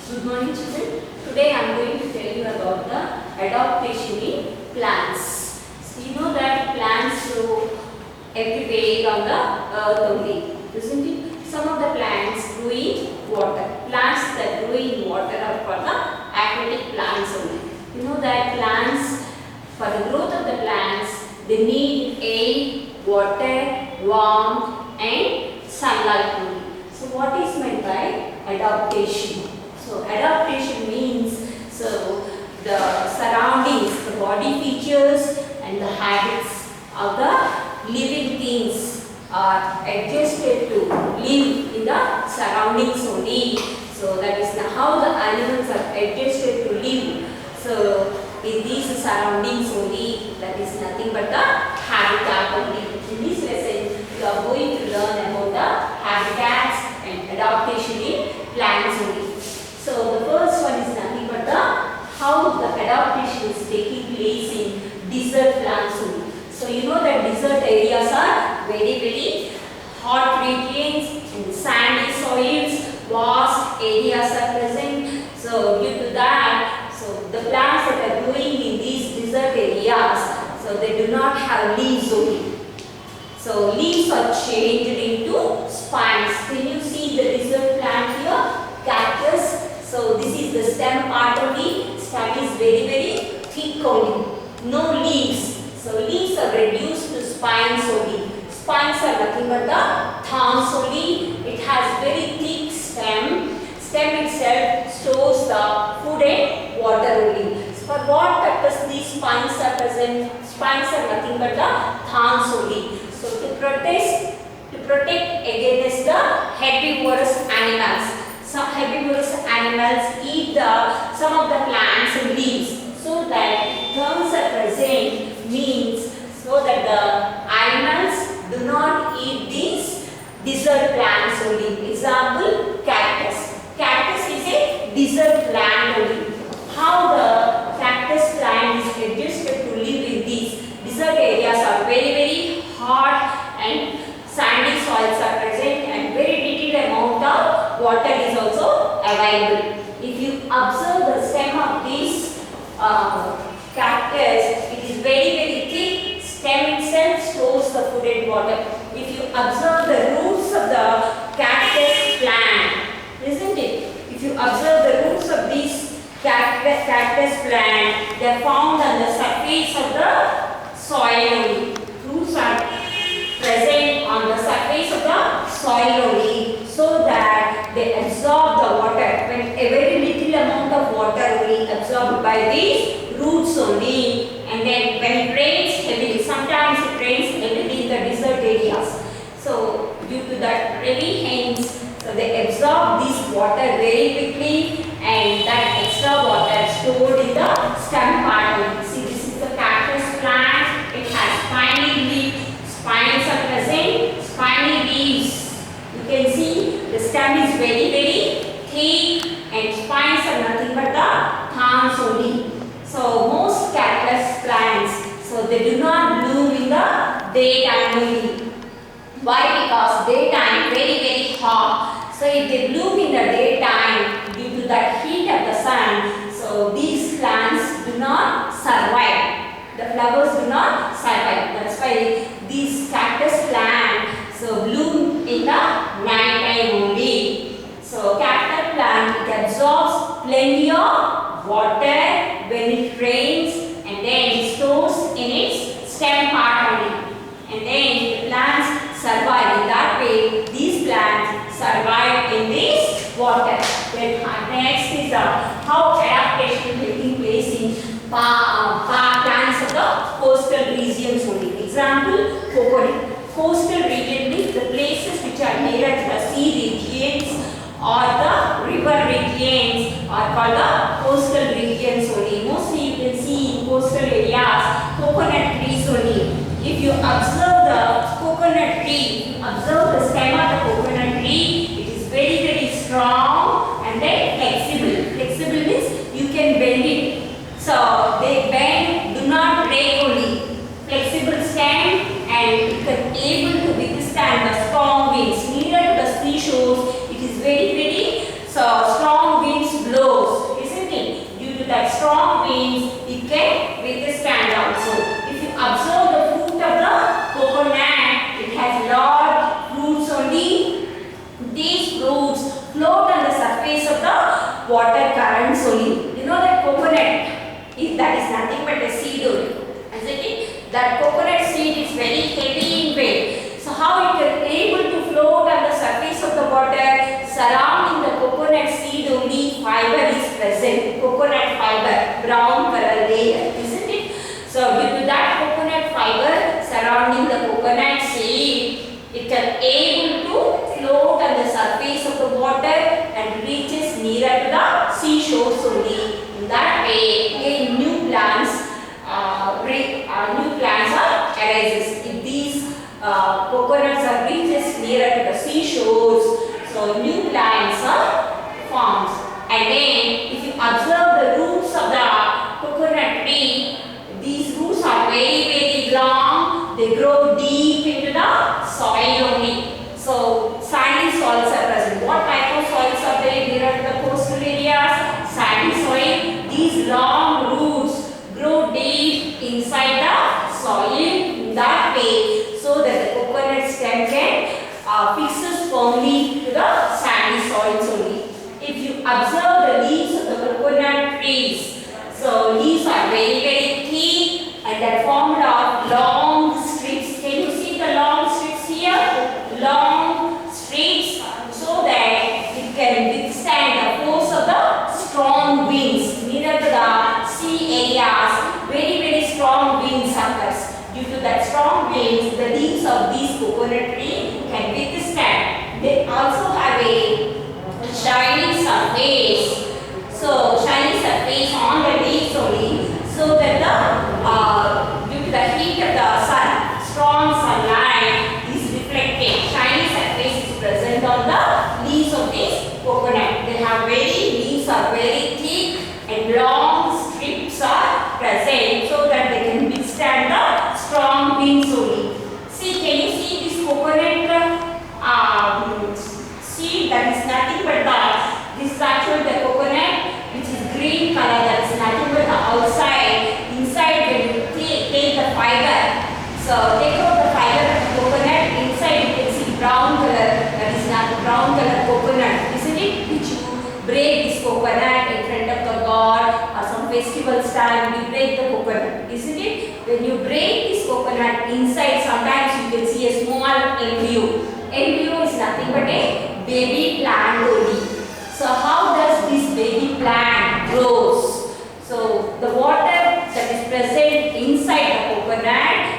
Good morning, children. Today I am going to tell you about the adaptation in plants. So you know that plants grow everywhere on the earth only, isn't it? Some of the plants grow in water. Plants that grow in water are called the aquatic plants only. You know that plants, for the growth of the plants, they need air, water, warmth and sunlight only. So what is meant by adaptation? So adaptation means the surroundings, the body features and the habits of the living things are adjusted to live in the surroundings only. So that is how the animals are adjusted to live. So in these surroundings only, that is nothing but the habitat only. In this lesson, you are going to learn about the habitats and adaptation in plants only. So the first one is nothing but how the adaptation is taking place in desert plants only. So you know that desert areas are very hot regions and sandy soils, vast areas are present. So due to that, so the plants that are growing in these desert areas, so they do not have leaves only. So leaves are changed into spines. Can you see the desert plant here? Cactus. So this is the stem part only. Stem is very thick only. No leaves. So leaves are reduced to spines only. Spines are nothing but the thorns only. It has very thick stem. Stem itself stores the food and water only. So for what purpose these spines are present? Spines are nothing but the thorns only. So to protect against the herbivorous animals. Some herbivorous animals eat some of the plants and leaves. So that thorns are present means so that the animals do not eat these desert plants only. Example, cactus. Cactus is a desert plant only. How the cactus plant is adjusted to live in these desert areas are very hot and sandy soils are present and very little amount of water is also available. If you observe the stem of this cactus, it is very thick. Stem itself stores the food and water. If you observe the roots of the cactus plant, isn't it? If you observe the roots of this cactus plant, they are found on the surface of the soil only. Roots are present on the surface of the soil only, so that they absorb the water. When a very little amount of water only absorbed by these roots only, and then when it rains heavily, sometimes it rains heavily in the desert areas. So due to that heavy rains, so they absorb this water very quickly, and that extra water stored in the stem part only. See, this is the cactus plant. It has spiny leaves. Spines are present, spiny leaves. You can see the stem is very thick and spines are nothing but the thorns only. So most cactus plants, so they do not bloom in the daytime only. Why? Because daytime very hot. So if they bloom in the daytime due to the heat of the sun, so these plants do not survive. The flowers do not survive. That's why these cactus plants so bloom in the night time only. So cactus plant, it absorbs plenty of water when it rains and then stores in its stem part only. And then the plants survive. In that way, these plants survive in this water. Then next is how adaptation taking place in plants of the coastal regions only. Example, coconut. Coastal region means the places which are near to the sea regions or the river regions are called the coastal regions only. Mostly you can see in coastal areas coconut trees only. If you observe the coconut tree, observe the stem of the coconut tree, it is very strong and then flexible. Flexible means you can bend it. So they bend, do not break only. Flexible stem and it can able to withstand the strong winds. Near to the seashores, it is very so strong winds blow water currents only. You know that coconut, that is nothing but a seed only. Isn't it? That coconut seed is very heavy in weight. So how it is able to float on the surface of the water, surrounding the coconut seed only fiber is present. Coconut fiber, brown color layer, isn't it? So due to that coconut fiber surrounding the coconut seed, it can able to float on the surface of the water and reaches nearer to the seashores only. In that way, again new plants are arises. If these coconuts are reaches nearer to the seashores, so new plants are formed. And then if you observe the roots of the coconut tree, these roots are very long. They grow deep into the soil only. So sandy soils are present. What type of soils are there near the coastal areas? Sandy soil. These long roots grow deep inside the soil in that way, so that the coconut stem can fixes firmly to the sandy soils only. If you observe the leaves of the coconut trees, so leaves are very thick and they are formed of long strips. Can you see the long strips here? Long strips, so that it can withstand the force of the strong winds. Near to the sea areas, very strong winds occurs. Due to that strong winds, the leaves of these coconut tree can withstand. They also have a shiny surface. So shiny surface on the leaves only, so that the due to the heat of the sun, strong sunlight is reflected. Shiny surface is present on the leaves of this coconut. They have leaves are very thick and long strips are present, so that they can withstand the strong winds only. See, can you see this coconut seed? That is nothing but this is actually the coconut, which is green color. That is nothing but the outside. Inside, when you take the fiber, so take out the fiber of the coconut. Inside, you can see brown color. That is not brown color coconut, isn't it? Which you break this coconut in front of the god or some festival time. You break the coconut, isn't it? When you break this coconut, inside sometimes you can see a small embryo. Embryo is nothing but a baby plant only. So how does this baby plant grows? So the water that is present inside the coconut,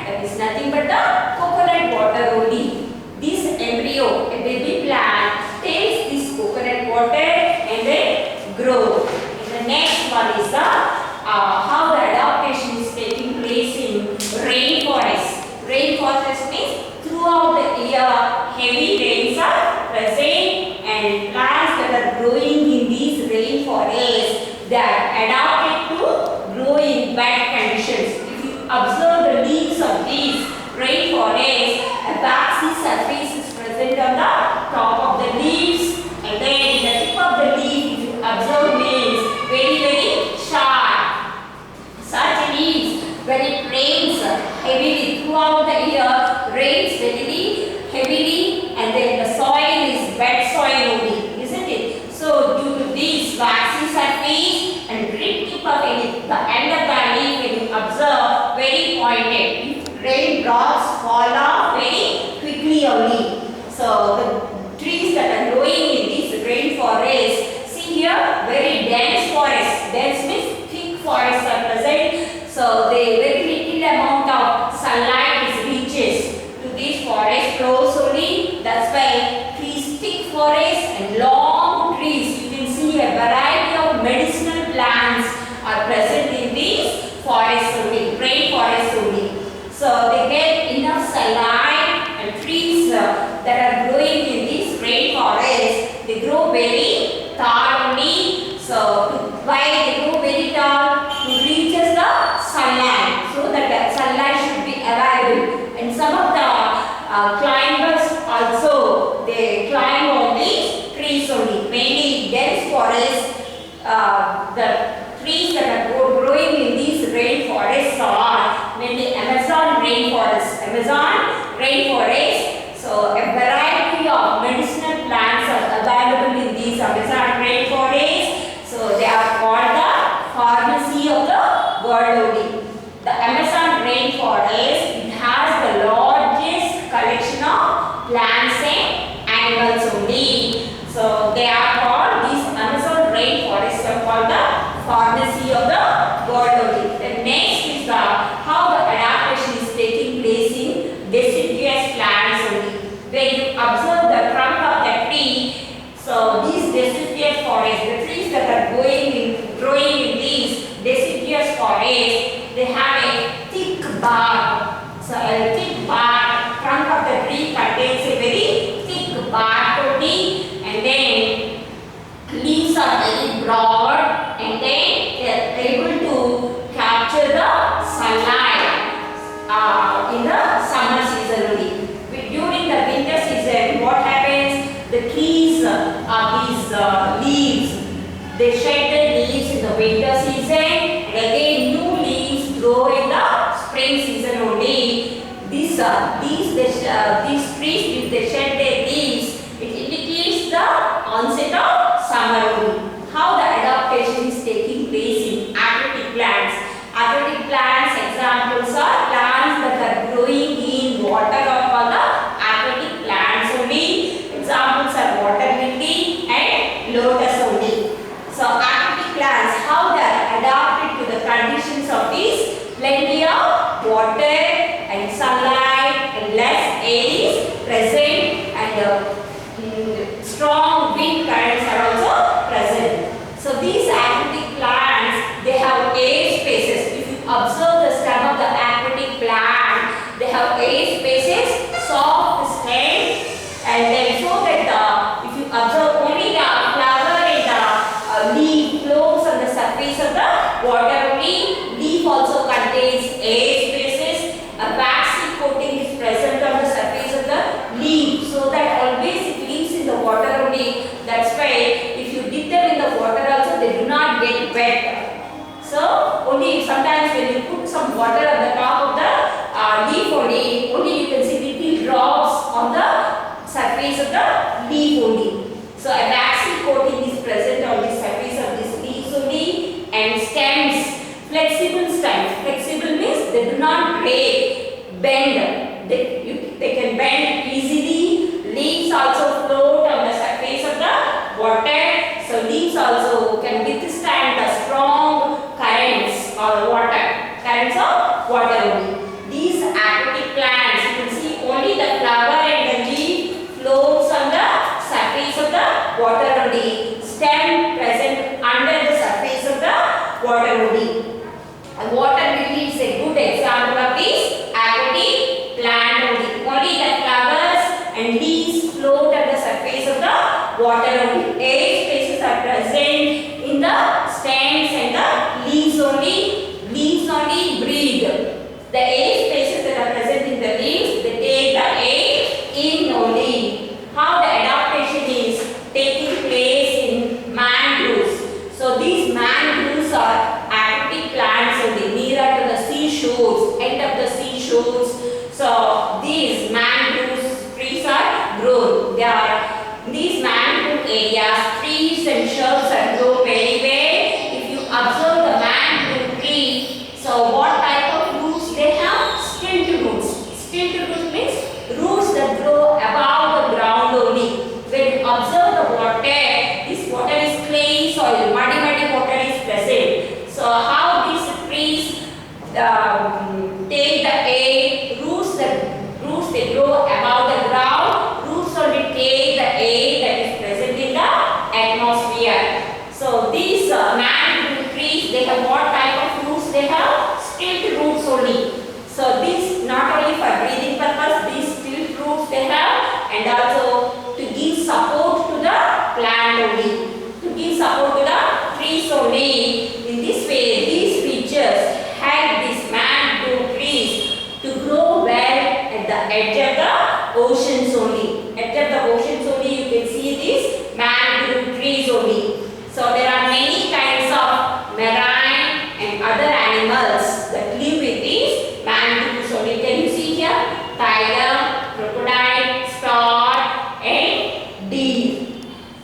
that is nothing but the coconut water only. This embryo, a baby plant, takes this coconut water and then grow. And the next one is how the adaptation is taking place in rainforest. Rainforest means throughout the year heavy rains are present, and plants that are growing in these rainforests, they are adapted to grow in wet conditions. If you observe the leaves of these rainforests, a waxy surface is present on the top of the leaves, and then the tip of the leaf, if you observe, means very sharp. Such leaves, when it rains heavily throughout the year, rains very heavily, and then the soil is wet soil only, isn't it? So due to this waxy surface and grip tip of the end of the leaf, when you observe, very pointed. Raindrops fall off very quickly only. So the trees that are growing in this rainforest, see here, very dense forest. Dense means thick forests are present. So they very little amount of sunlight is reaches to this forest close only. That's why trees, thick forests and long trees. You can see a variety of medicinal plants are present in these forests only, rainforests only. So they get enough sunlight, and trees that are growing in this rainforest, they grow very tall only. So why they grow very tall? It reaches the sunlight, so that the sunlight should be available. And some of the climbers also, they climb on these trees only. Mainly dense forests, the trees that are growing in these rainforests are mainly Amazon rainforest. Amazon rainforest. So a variety of medicinal plants are available in these Amazon rainforests. forest, the trees that are growing in these deciduous forests, they have a thick bark. So a thick bark, trunk of the tree contains a very thick bark coating, and then leaves are very broad, and then they are able to capture the sunlight in the summer season only. During the winter season, what happens? The trees are these leaves. They shed their leaves in the winter season, and again new leaves grow in the spring season only. These trees, if they shed their leaves, it indicates the onset of summer only. How the adaptation is taking place in aquatic plants. Aquatic plants examples are plants that are growing in water or the aquatic plants only. Examples are water lily and lotus only. So aquatic plants, how they are adapted to the conditions of these, plenty of water and sunlight and less air is present, and strong wind currents are also present. So these aquatic plants, they have air spaces. If you observe the stem of the aquatic plant, they have air spaces, soft stem, and then so that if you observe only the flower and the leaf floats on the surface of the water only. Leaf also contains air spaces. A waxy coating is present on the surface of the leaf, so that always it leaves in the water only. That's why if you dip them in the water also, they do not get wet. So only sometimes when you put some water on the top of the leaf only you can see little drops on the surface of the leaf only. So a waxy coating is present on the surface of this leaves only, and stems, flexible stems. Flexible means they do not break, bend. They can bend easily. Leaves also float on the surface of the water. So leaves also can withstand the strong currents or currents of water only. These aquatic plants, you can see only the flower and the leaf floats on the surface of the water only. Stem present under the surface of the water only. A water lily is a good example of this aquatic plant only. Only the flowers and leaves float at the surface of the water only. Air spaces are present in the stems and the leaves only. Leaves only breathe. The air spaces that are present in the leaves, they take the air in only. How the adaptation is taking place in mangroves. So these mangroves are aquatic plants only, nearer to the seashores, end of the seashores. So these mangroves trees are grown. They are these mangrove areas, trees and shrubs are grown very well. If you observe the mangrove tree, so what type of roots they have? Stilt roots. Stilt roots means roots that grow above the ground only. When you observe the water, this water is clay soil, muddy water is present. So how these trees take the air, roots they grow above the ground, roots only take the air that is present in the atmosphere. So these mangrove trees, they have what type of roots? They have stilt roots only. So this not only for breathing purpose, these stilt roots they have, and also to give support to the plant only, to give support to the trees only. In this way, these features help these mangrove trees to grow well at the edge of the oceans only. Edge of the oceans only you can see these mangrove trees only. So there are many kinds of marine and other animals that live with these mangroves only. Can you see here? Tiger, crocodile, stork and deer.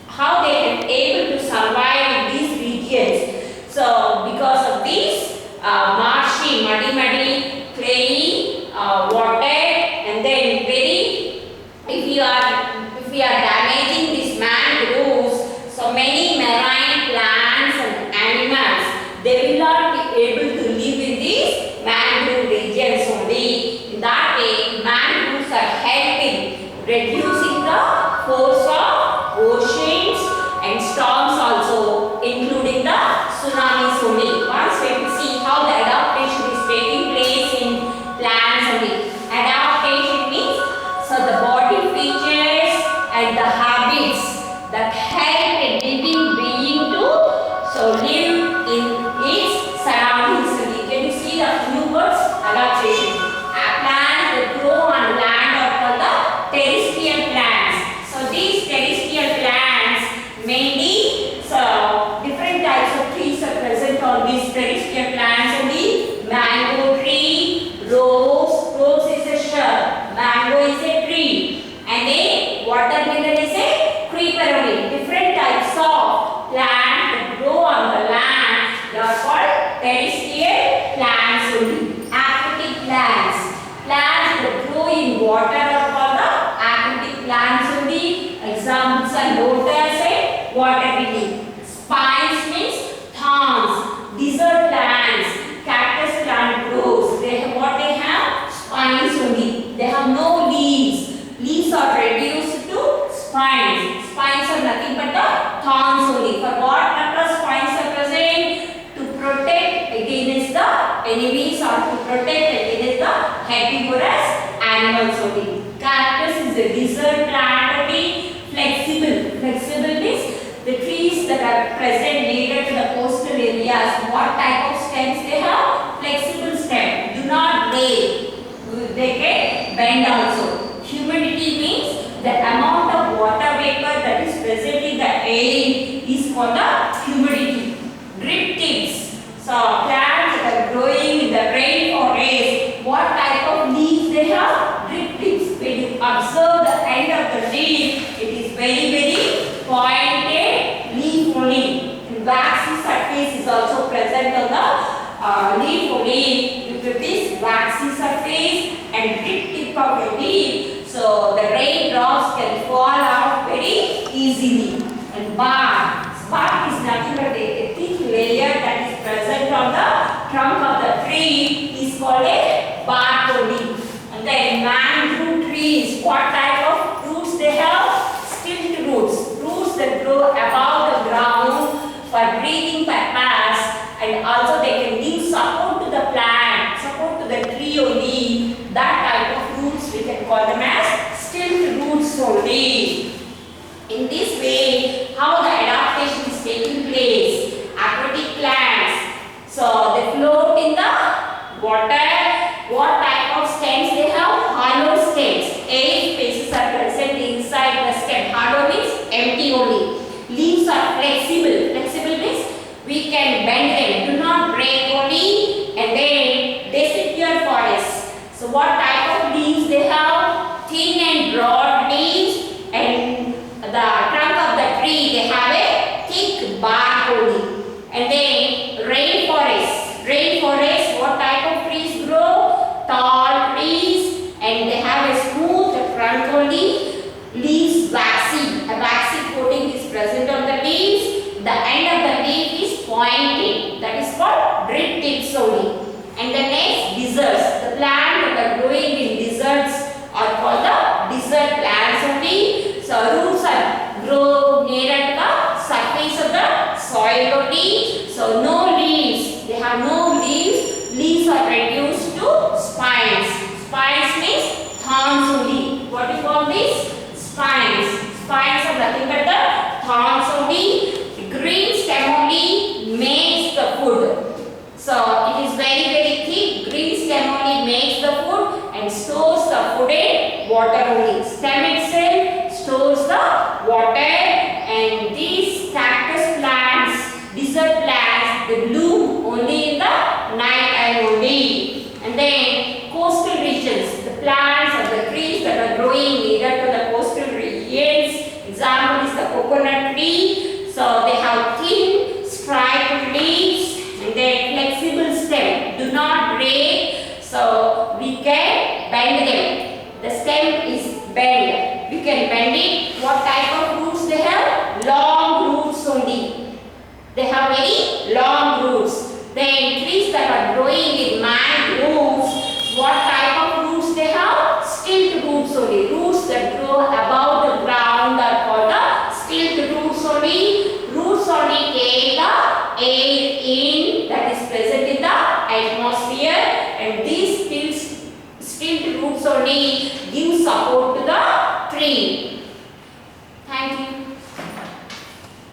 How they are able to survive in these regions. So because of these marshy, muddy, clayey water, and then if we are damaging these mangroves, so many marine plants and animals, they will not be able to live in these mangrove regions only. In that way, mangroves are helping reducing the force of oceans and storms also. live in its surroundings only. Can you see the few words? Adaptation. Plants that grow on land are called the terrestrial plants. So these terrestrial plants mainly, so different types of trees are present on these terrestrial plants only. Mango tree, rose is a shrub, mango is a tree, and a watermelon is a creeper only. Different types of plants that grow on the land, they are called terrestrial plants only. Aquatic plants. Plants that grow in water are called the aquatic plants only. Examples are lotus and water lily. Spines means thorns. Desert plants. Cactus plant grows. They have what they have? Spines only. They have no leaves. Leaves are reduced to spines. Spines are nothing but the thorns only. For what purpose spines are present? To protect against the enemies or to protect against the herbivorous animals only. Cactus is a desert plant only. Flexible. Flexible means the trees that are present near to the coastal areas. What type of stems they have? Flexible stem. Do not break. They can bend also. Humidity means the amount of water vapor that is present in the air is called the humidity. Drip tips. So plants that are growing in the rainforest, what type of leaves they have? Drip tips. When you observe the end of the leaf, it is very pointed leaf only. And waxy surface is also present on the leaf only. If it is waxy surface and drip tip of the leaf, so the raindrops can fall out very easily. And bark. Bark is nothing but a thick layer that is present on the trunk of the tree is called a bark only. And then mangrove trees, what type of roots they have? Stilt roots. Roots that grow above the ground for breathing purpose, and also they can give support to the plant, support to the tree only. That type of roots we can call them as stilt roots only. In this way, how the adaptation is taking place? Aquatic plants. So they float in the water. What type of stems they have? Hollow stems. Air spaces are present inside the stem. Hollow means empty only. Leaves are flexible. Flexible means we can bend them. Do not break only. And then deciduous forest. So what type of leaves they have? Thin and broad leaves. And the trunk of the tree, they have a thick bark only. And then rainforest. Rainforest, what type of trees grow? Tall trees, and they have a smooth trunk only. Leaves waxy. A waxy coating is present on the leaves. The end of the leaf is pointed. That is called drip tips only. And the next, deserts. The plants that are growing in deserts are called the desert plants only. So roots are grow near the surface of the soil only. So no leaves. They have no leaves. Leaves are reduced to spines. Spines means thorns only. What do you call this? Spines. Spines are nothing but the thorns only. The green stem only makes the food. So it is very thick. Green stem only makes the food and stores the food in water only. Stem itself stores the water, and these cactus plants, desert plants, they bloom only in the night time only. And then coastal regions, the plants or the trees that are growing near to the coastal regions. Example is the coconut tree. So they have thin striped leaves and then flexible stem. Do not break, so we can bend them. The stem is bent. We can bend it. What type of roots they have? Long roots only. They have very long roots. Then trees that are growing